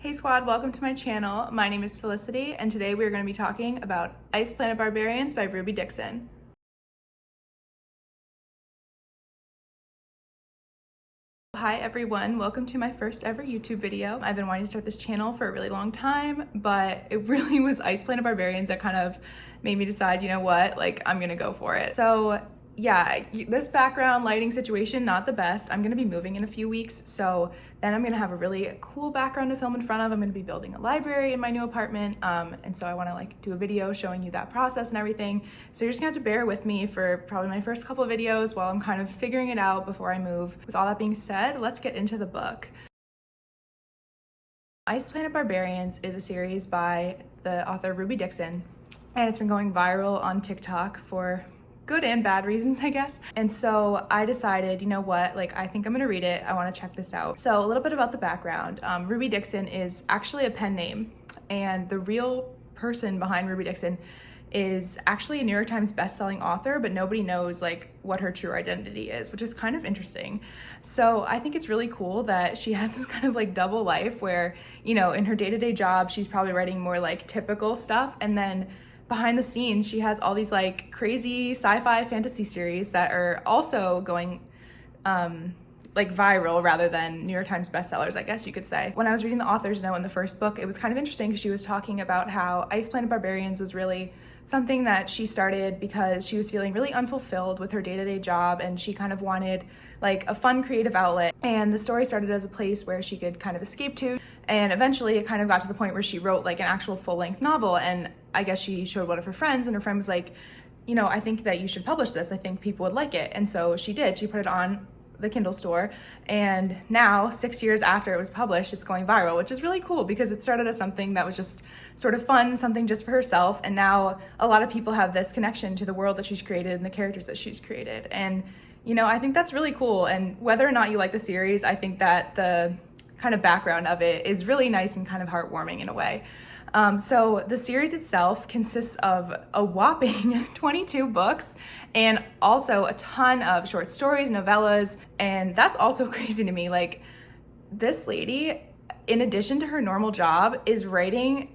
Hey squad, welcome to my channel. My name is Felicity and today we are going to be talking about Ice Planet Barbarians by Ruby Dixon. Hi everyone, welcome to my first ever YouTube video. I've been wanting to start this channel for a really long time, but it really was Ice Planet Barbarians that kind of made me decide, you know what, like I'm gonna go for it. So yeah, this background lighting situation, not the best. I'm gonna be moving in a few weeks, so then I'm gonna have a really cool background to film in front of. I'm gonna be building a library in my new apartment, and so I wanna like do a video showing you that process and everything. So you're just gonna have to bear with me for probably my first couple of videos while I'm kind of figuring it out before I move. With all that being said, let's get into the book. Ice Planet Barbarians is a series by the author Ruby Dixon, and it's been going viral on TikTok for good and bad reasons, I guess. And so I decided, you know what, like I think I'm gonna read it. I wanna check this out. So a little bit about the background. Ruby Dixon is actually a pen name, and the real person behind Ruby Dixon is actually a New York Times bestselling author, but nobody knows like what her true identity is, which is kind of interesting. So I think it's really cool that she has this kind of like double life where, you know, in her day-to-day job, she's probably writing more like typical stuff, and then behind the scenes, she has all these like crazy sci-fi fantasy series that are also going like viral rather than New York Times bestsellers, I guess you could say. When I was reading the author's note in the first book, it was kind of interesting because she was talking about how Ice Planet Barbarians was really something that she started because she was feeling really unfulfilled with her day-to-day job, and she kind of wanted like a fun creative outlet. And the story started as a place where she could kind of escape to, and eventually it kind of got to the point where she wrote like an actual full-length novel. And I guess she showed one of her friends, and her friend was like, you know, I think that you should publish this. I think people would like it. And so she did. She put it on the Kindle store, and now 6 years after it was published, it's going viral, which is really cool because it started as something that was just sort of fun, something just for herself, and now a lot of people have this connection to the world that she's created and the characters that she's created. And you know, I think that's really cool. And whether or not you like the series, I think that the kind of background of it is really nice and kind of heartwarming in a way. So the series itself consists of a whopping 22 books and also a ton of short stories, novellas, and that's also crazy to me. Like, this lady, in addition to her normal job, is writing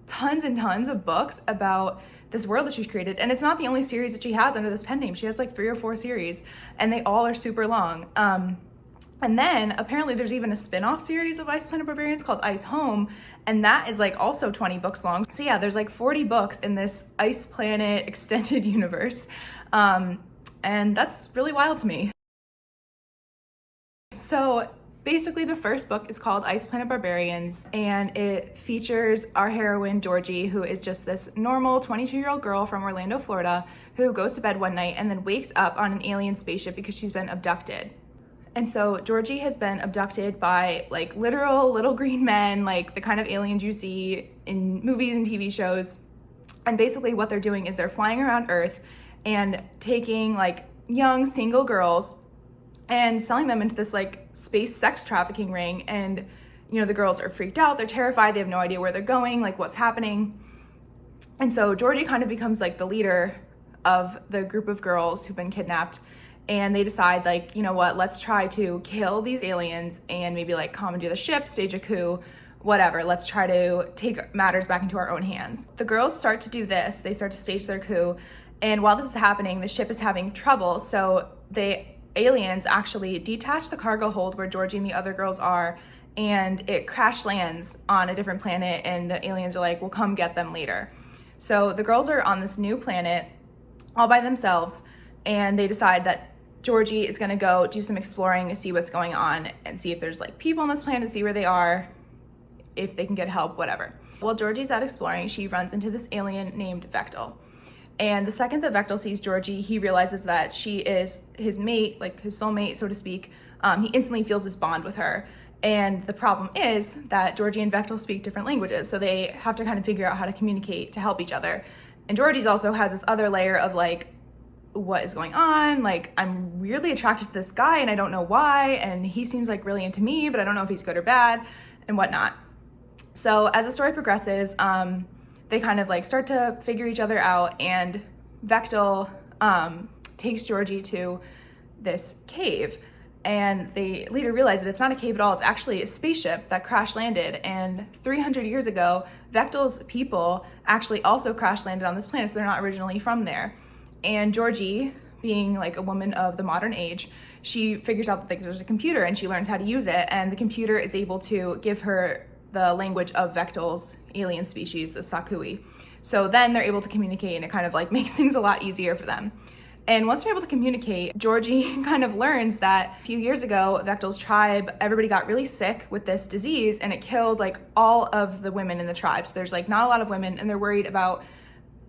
tons and tons of books about this world that she's created. And it's not the only series that she has under this pen name. She has like 3 or 4 series, and they all are super long. And then apparently there's even a spin-off series of Ice Planet Barbarians called Ice Home, and that is like also 20 books long. So yeah, there's like 40 books in this Ice Planet extended universe. And that's really wild to me. So basically the first book is called Ice Planet Barbarians, and it features our heroine Georgie, who is just this normal 22-year-old girl from Orlando, Florida, who goes to bed one night and then wakes up on an alien spaceship because she's been abducted. And so Georgie has been abducted by like literal little green men, like the kind of aliens you see in movies and TV shows. And basically what they're doing is they're flying around Earth and taking like young single girls and selling them into this like space sex trafficking ring. And you know, the girls are freaked out, they're terrified, they have no idea where they're going, like what's happening. And so Georgie kind of becomes like the leader of the group of girls who've been kidnapped. And they decide, like, you know what, let's try to kill these aliens and maybe like commandeer the ship, stage a coup, whatever. Let's try to take matters back into our own hands. The girls start to do this. They start to stage their coup. And while this is happening, the ship is having trouble. So the aliens actually detach the cargo hold where Georgie and the other girls are, and it crash lands on a different planet. And the aliens are like, we'll come get them later. So the girls are on this new planet all by themselves, and they decide that Georgie is gonna go do some exploring to see what's going on and see if there's like people on this planet, see where they are, if they can get help, whatever. While Georgie's out exploring, she runs into this alien named Vectel. And the second that Vectel sees Georgie, he realizes that she is his mate, like his soulmate, so to speak. He instantly feels this bond with her. And the problem is that Georgie and Vectel speak different languages, so they have to kind of figure out how to communicate to help each other. And Georgie's also has this other layer of like, what is going on? Like, I'm weirdly attracted to this guy and I don't know why, and he seems like really into me, but I don't know if he's good or bad and whatnot. So as the story progresses, they kind of like start to figure each other out, and Vectel takes Georgie to this cave, and they later realize that it's not a cave at all, it's actually a spaceship that crash landed. And 300 years ago, Vektel's people actually also crash landed on this planet, so they're not originally from there. And Georgie, being like a woman of the modern age, she figures out that there's a computer and she learns how to use it, and the computer is able to give her the language of Vektel's alien species, the Sakui. So then they're able to communicate, and it kind of like makes things a lot easier for them. And once they're able to communicate, Georgie kind of learns that a few years ago, Vektel's tribe, everybody got really sick with this disease, and it killed like all of the women in the tribe. So there's like not a lot of women, and they're worried about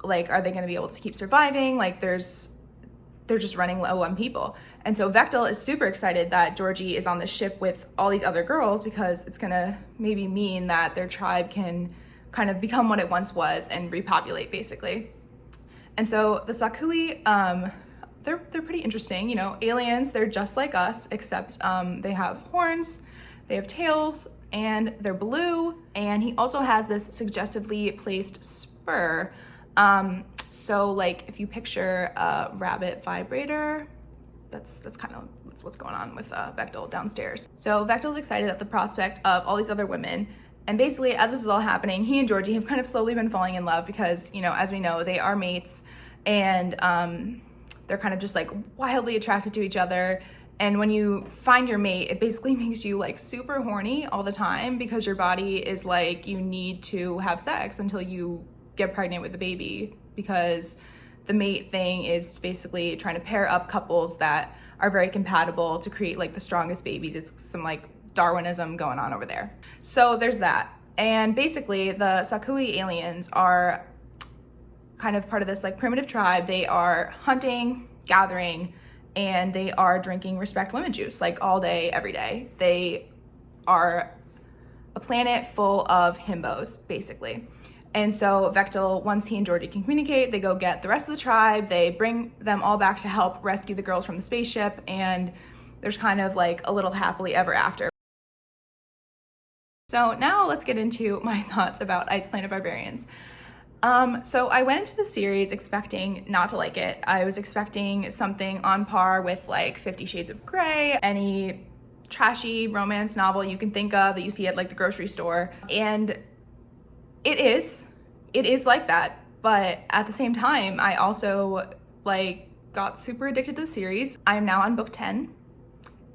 like, are they gonna be able to keep surviving? Like they're just running low on people. And so Vektel is super excited that Georgie is on this ship with all these other girls, because it's gonna maybe mean that their tribe can kind of become what it once was and repopulate, basically. And so the Sakui, they're pretty interesting, you know, aliens, they're just like us, except they have horns, they have tails, and they're blue. And he also has this suggestively placed spur. So like if you picture a rabbit vibrator, that's kind of what's going on with Vektel downstairs. So Vektel's excited at the prospect of all these other women. And basically, as this is all happening, he and Georgie have kind of slowly been falling in love because, you know, as we know, they are mates, and they're kind of just like wildly attracted to each other. And when you find your mate, it basically makes you like super horny all the time, because your body is like, you need to have sex until you get pregnant with a baby, because the mate thing is basically trying to pair up couples that are very compatible to create like the strongest babies. It's some like Darwinism going on over there. So there's that. And basically the Sakui aliens are kind of part of this like primitive tribe. They are hunting, gathering, and they are drinking respect women juice like all day, every day. They are a planet full of himbos, basically. And so Vektel, once he and Georgie can communicate, they go get the rest of the tribe, they bring them all back to help rescue the girls from the spaceship, and there's kind of like a little happily ever after. So now let's get into my thoughts about Ice Planet Barbarians. So I went into the series expecting not to like it. I was expecting something on par with like 50 Shades of Grey, any trashy romance novel you can think of that you see at like the grocery store. And it is like that. But at the same time, I also like got super addicted to the series. I am now on book 10.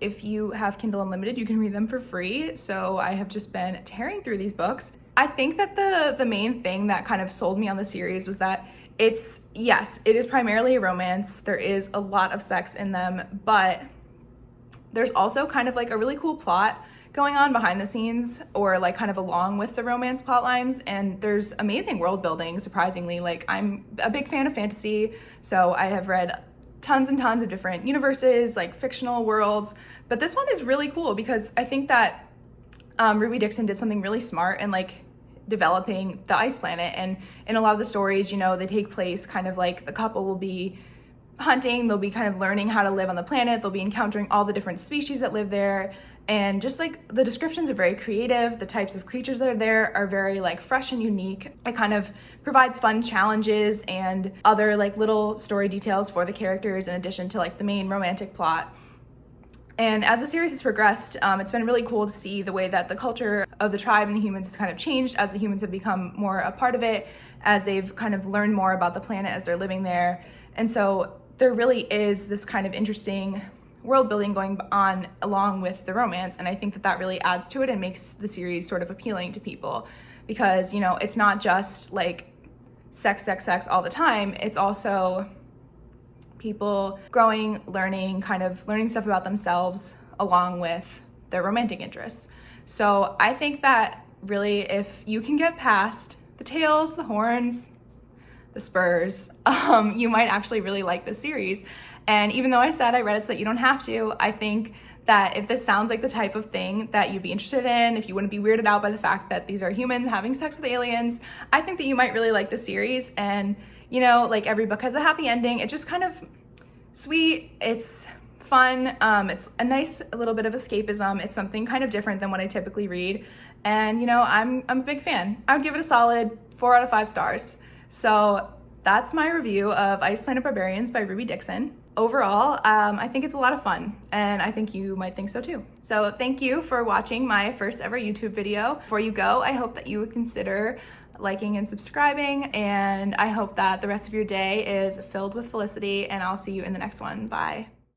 If you have Kindle Unlimited, you can read them for free. So I have just been tearing through these books. I think that the main thing that kind of sold me on the series was that yes, it is primarily a romance. There is a lot of sex in them, but there's also kind of like a really cool plot going on behind the scenes, or like kind of along with the romance plot lines. And there's amazing world building, surprisingly. Like, I'm a big fan of fantasy, so I have read tons and tons of different universes, like fictional worlds, but this one is really cool because I think that Ruby Dixon did something really smart in like developing the ice planet. And in a lot of the stories, you know, they take place kind of like the couple will be hunting, they'll be kind of learning how to live on the planet, they'll be encountering all the different species that live there, and just like the descriptions are very creative, the types of creatures that are there are very like fresh and unique. It kind of provides fun challenges and other like little story details for the characters in addition to like the main romantic plot. And as the series has progressed, it's been really cool to see the way that the culture of the tribe and the humans has kind of changed as the humans have become more a part of it, as they've kind of learned more about the planet as they're living there. And so there really is this kind of interesting world building going on along with the romance, and I think that that really adds to it and makes the series sort of appealing to people, because, you know, it's not just like sex all the time. It's also people growing, learning stuff about themselves along with their romantic interests. So I think that really, if you can get past the tails, the horns, the spurs, you might actually really like this series. And even though I said I read it so that you don't have to, I think that if this sounds like the type of thing that you'd be interested in, if you wouldn't be weirded out by the fact that these are humans having sex with aliens, I think that you might really like the series. And, you know, like every book has a happy ending. It's just kind of sweet, it's fun, it's a nice little bit of escapism. It's something kind of different than what I typically read. And, you know, I'm a big fan. I would give it a solid 4 out of 5 stars. So that's my review of Ice Planet Barbarians by Ruby Dixon. overall, I think it's a lot of fun, and I think you might think so too. So thank you for watching my first ever YouTube video. Before you go, I hope that you would consider liking and subscribing, and I hope that the rest of your day is filled with felicity, and I'll see you in the next one. Bye.